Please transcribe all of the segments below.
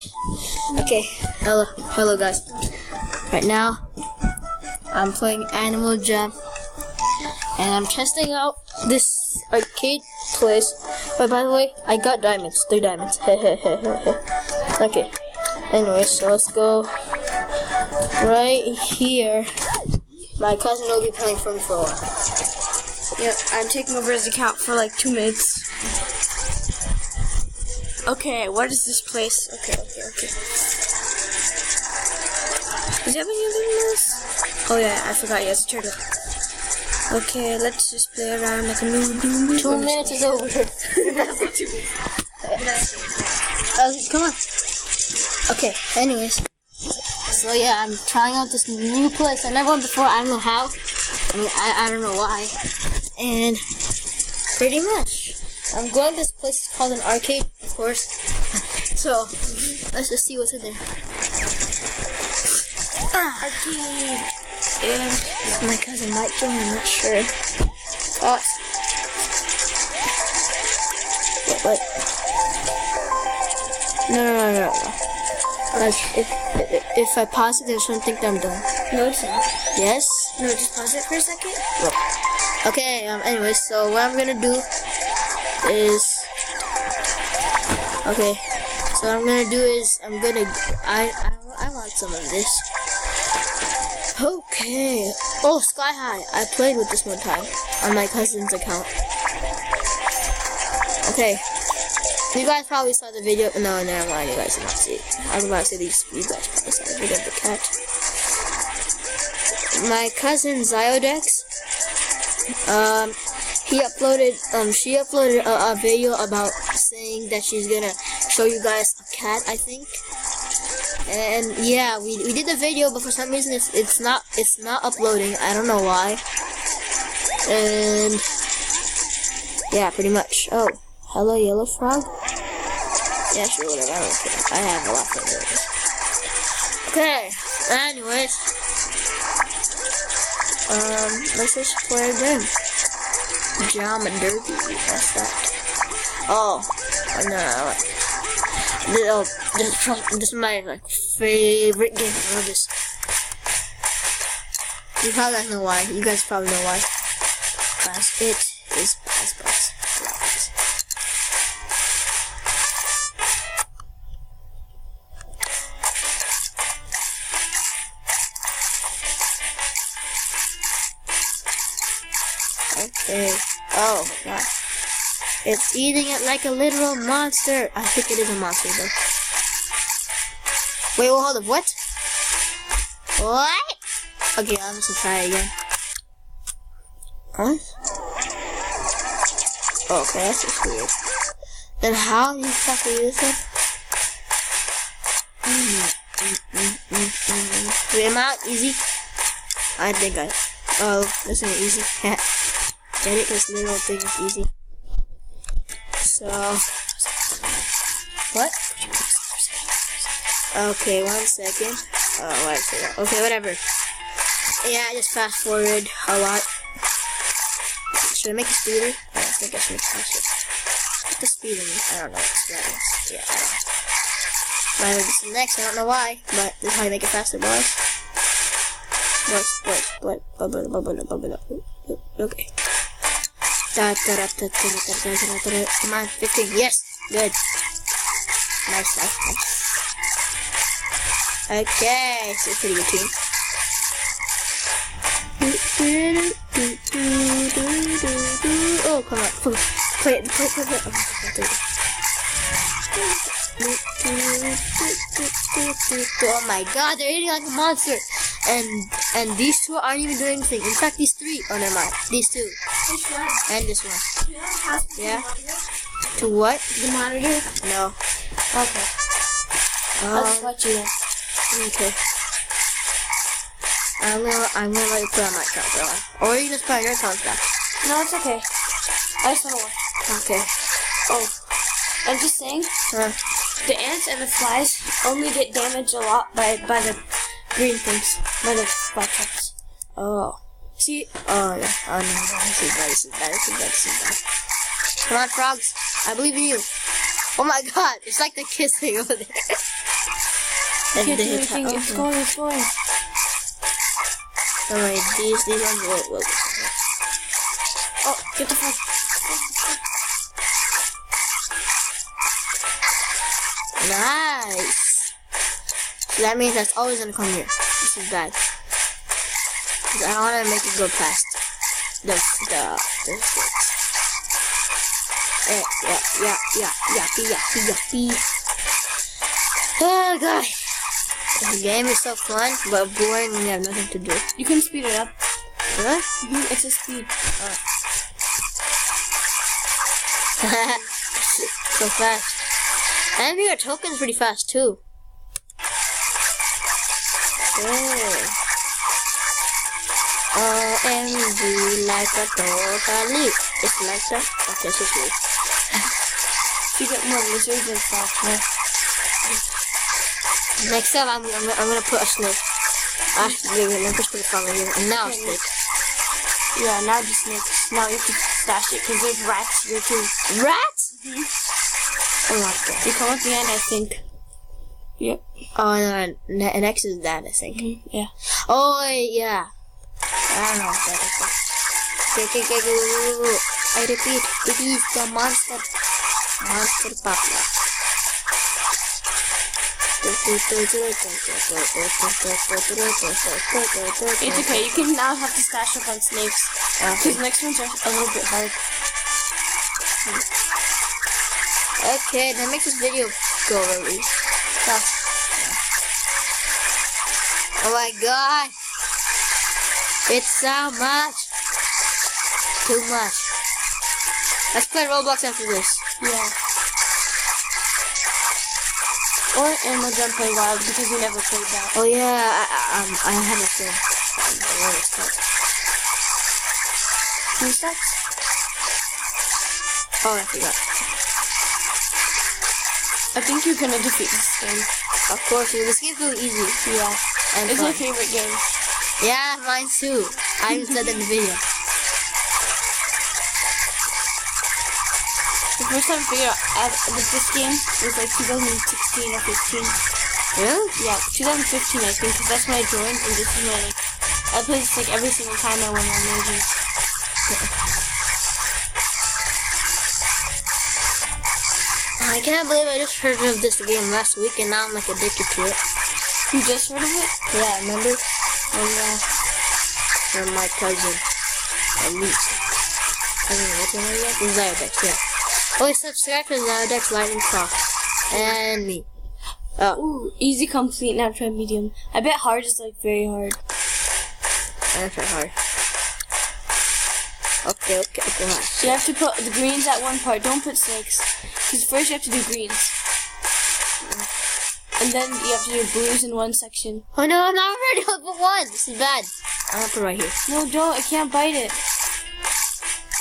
Okay, hello guys. Right now, I'm playing Animal Jam, and I'm testing out this arcade place. But by the way, I got diamonds, 3 diamonds. Okay. Anyway, so let's go right here. My cousin will be playing for me for a while. Yeah, I'm taking over his account for like 2 minutes. Okay, what is this place? Okay. Does he have any other this? Oh yeah, I forgot he has a turtle. Okay, let's just play around like a noob. 2 minutes is over. Come on. Okay, anyways. So yeah, I'm trying out this new place. I never went before, I don't know how. I don't know why. And pretty much, I'm going to this place. It's called an arcade, of course. So, let's just see what's in there. Arcade. And my cousin might join, I'm not sure. Pause. What? No. If I pause it, there's something that I'm done. no, it's not. Yes? No, just pause it for a second. Okay, anyways, so what I'm gonna do is... Okay, so what I'm gonna do is, I want some of this. Okay. Oh, Sky High. I played with this one time on my cousin's account. Okay. You guys probably saw the video. No, never mind. You guys did not see it. I was about to say these. You guys probably saw the video of the cat. My cousin Ziodex. She uploaded a video about saying that she's gonna show you guys a cat, I think. And yeah, we did the video, but for some reason it's not uploading. I don't know why. And yeah, pretty much. Oh, hello, yellow frog. Yeah, sure, whatever. I don't care. I have a lot of videos. Okay. Anyways, let's just play a game. Jam and Derby. What's that? Oh, no. This is my favorite game. I love this. You probably don't know why. You guys probably know why. Because it is Passports. Okay. Oh my god. It's eating it like a literal monster. I think it is a monster though. Wait, well, hold up. What? What? Okay, I'm just gonna try it again. Huh? Okay, that's just weird. Then how do you exactly use it? Wait, am I easy? I think oh, this ain't easy. Get it? This little thing is easy. So, what? Okay, 1 second. Oh, why is it? Okay, whatever. Yeah, I just fast forward a lot. Should I make a speeder? I don't think I should make a faster. What's the speed in this? I don't know what's that is. Yeah, I don't know. This is next, I don't know why, but this is how you make it faster, boys. Okay. Come on, 15. Yes, good. Nice. Okay, so pretty good team. Oh, come on. Play it. Oh my god, they're hitting like a monster. And these 2 aren't even doing anything. In fact, these 3. Oh, never mind. These 2. And this one. Yeah? To what? The monitor? No. Okay. I'll just watch you then. Okay. I'm gonna let you put on my account, though. Or you can just put on your account back. No, it's okay. I just wanna watch. Okay. Oh. I'm just saying, the ants and the flies only get damaged a lot by the green things. By the black traps. Oh. See? Oh, yeah. Oh, no. This is bad. Come on, frogs. I believe in you. Oh my god. It's like the kissing over there. You can't do anything. It's going. Alright, these ones will. Oh, get the phone. Nice. So that means that's always gonna come here. This is bad. 'Cause I don't want to make it go past the sticks. Yeah. Oh god. The game is so fun, but boring when you have nothing to do. You can speed it up. Really? It's a speed. So fast. And your token's pretty fast too. Oh. OMG, like a totally. It's like that. Okay, so sweet. You get more lizards and stuff. Next up, I'm gonna put a snake. Actually, let me just put a frog in here. And now a snake. Yeah, now just snakes. Now you have to stash it because there's rats here too. Rats? Oh my god. They come at the end, I think. Yep. Oh, no, next is that, I think. Yeah. Oh, yeah. I don't know what that is. Okay. I repeat, it is the monster Papa. It's okay, you can now have to stash up on snakes. Because next ones are a little bit hard. Okay, that makes this video go really fast. Oh my god! It's so much! Too much. Let's play Roblox after this. Yeah. Or Animal Jam Play Wild because we never played that. Oh yeah, I have a thing. I want to start. Can you start? Oh, I forgot. I think you're gonna defeat this game. Of course, this game's really easy. Yeah. And it's fun. my favorite game. Yeah, mine too. I even said that in the video. The first time I figured out with this game was like 2016 or 15. Really? Yeah, 2015 I think, because that's when I joined, and this is when I played this like every single time I went on Magic. I can't believe I just heard of this game last week and now I'm like addicted to it. You just heard of it? Yeah, remember? Oh yeah. From my cousin. Elite. I don't know what's her name yet? Zyrodex, yeah. Oh, subscribe to Zyrodex Lightning Talk. And me. Oh. Ooh, easy complete, now try medium. I bet hard is like very hard. I try hard. Okay. You have to put the greens at one part, don't put snakes. Because first you have to do greens. And then you have to do blues in one section. Oh no, I'm not ready to put one. This is bad. I'm gonna put it right here. No, don't. I can't bite it.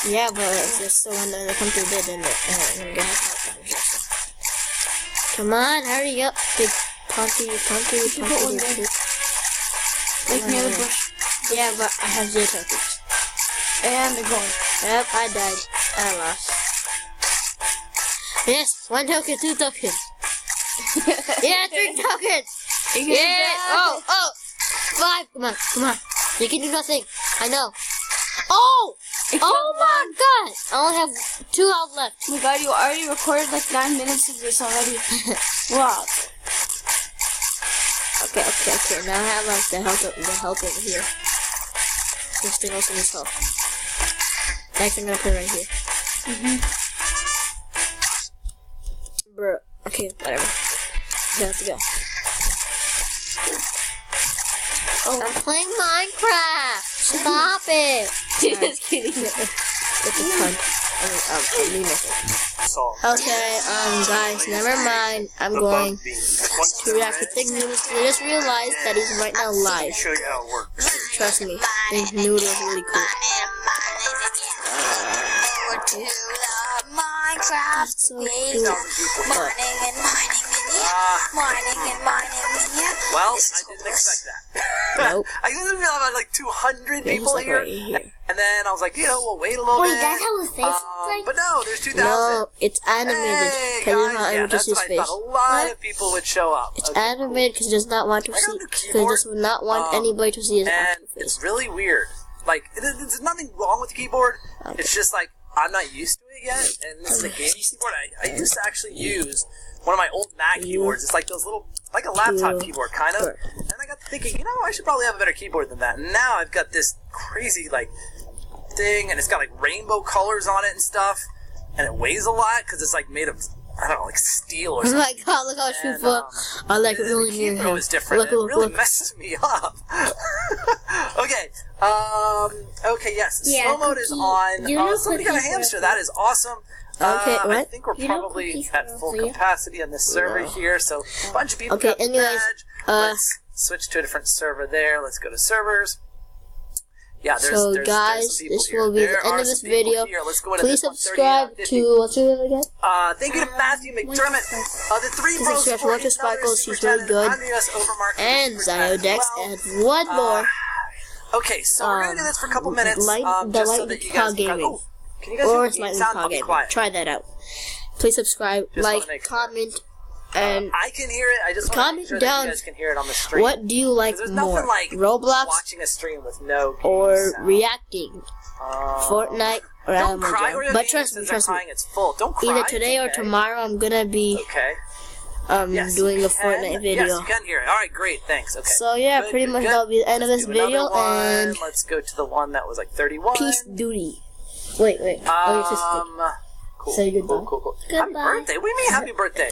Yeah, but it's just so when they come to the bed, then they're gonna have to. Come on, hurry up. Big punty. Like near the bush. Yeah, but I have 0 tokens. And they're going. Yep, I died. I lost. Yes, 1 token, 2 tokens. Yeah, 3 tokens. Yeah. Oh. 5. Come on. You can do nothing. I know. Oh my god. I only have 2 out left. Oh my god, you already recorded like 9 minutes of this already. Wow. Okay. Now I have like the health over here. Just to open this health. Next, I'm gonna put it right here. Bruh. Okay, whatever. Let's go. Oh, I'm playing Minecraft. Stop it. Just kidding. It's a cunt. I mean nothing. Okay, guys, never mind. I'm going to react to Thick Noodles. I just realized that he's right now live. Show you how it works. Trust me, Thick Noodles is really cool. To the Minecraft So space. cool. Mining and mining, yeah. Well, I didn't expect that. Nope. I usually have like 200 It's people like here. right here. And then I was like, we'll wait a little Wait, bit. that's how his face looks like? But no, there's 2,000. No, it's animated. Hey, Because guys, it's not yeah, just that's his what I face. thought. A lot of people would show up. It's Okay, animated because it does not want to I got a see. new Because it keyboard. does not want anybody to see his And actual face. it's really weird. Like, there's nothing wrong with the keyboard. Okay. It's just like, I'm not used to it yet. And this is a gaming keyboard. I used to actually use one of my old Mac keyboards. It's like those little, like a laptop keyboard, kind of. And I got thinking, I should probably have a better keyboard than that. And now I've got this crazy, like, thing, and it's got, like, rainbow colors on it and stuff. And it weighs a lot, because it's, like, made of, I don't know, like steel or Oh something. my god, look how beautiful. I like it really The near keyboard him. is different. Look, It look, really look. messes me up. Okay. Okay, yes. Yeah, Slow mode is Cookie. on. You know Somebody got a Cookie's hamster. real That is awesome. Okay, I what? think we're You know probably Cookie's at real full for you? capacity on this server here, so a bunch of people Okay, got the anyways, badge. Let's switch to a different server there. Let's go to servers. Yeah, there's So, some guys, people this here. will be There the end are of this some people video. here. Let's go into Please this one, 38 subscribe out of 50. to, what's your name again? Thank you to Matthew McDermott. The three Please pros subscribe to for Walter Sparkles, he's really good. And Ziodex Ziodex, and one more. Okay, so we're gonna do this for a couple minutes, the just so Light that you guys Pod Gaming. Oh, can you guys Or hear it's me? Lightning Sound Pod I'll be Gaming. quiet. Try that out. Please subscribe, Just wanna like, make sure. comment, and I can hear it. I just want to comment make sure down that you guys can hear it on the stream. what do you like 'Cause there's more? nothing like Roblox watching a stream with no game or sound. reacting? Fortnite or Don't Animal cry Jam? or your But game trust me, says they're crying, it's full. Don't cry. either today or okay? tomorrow I'm gonna be Okay. Yes, doing you a can. Fortnite video. Yes, you can hear it. All right, great. Thanks. Okay. So yeah, Good, pretty good, much good. that'll be the end of Let's this do another video, one. and Let's go to the one that was like 31. peace duty. Wait. Oh, your sister. Cool. Say goodbye. Cool. Happy Goodbye. birthday. What do you mean happy birthday?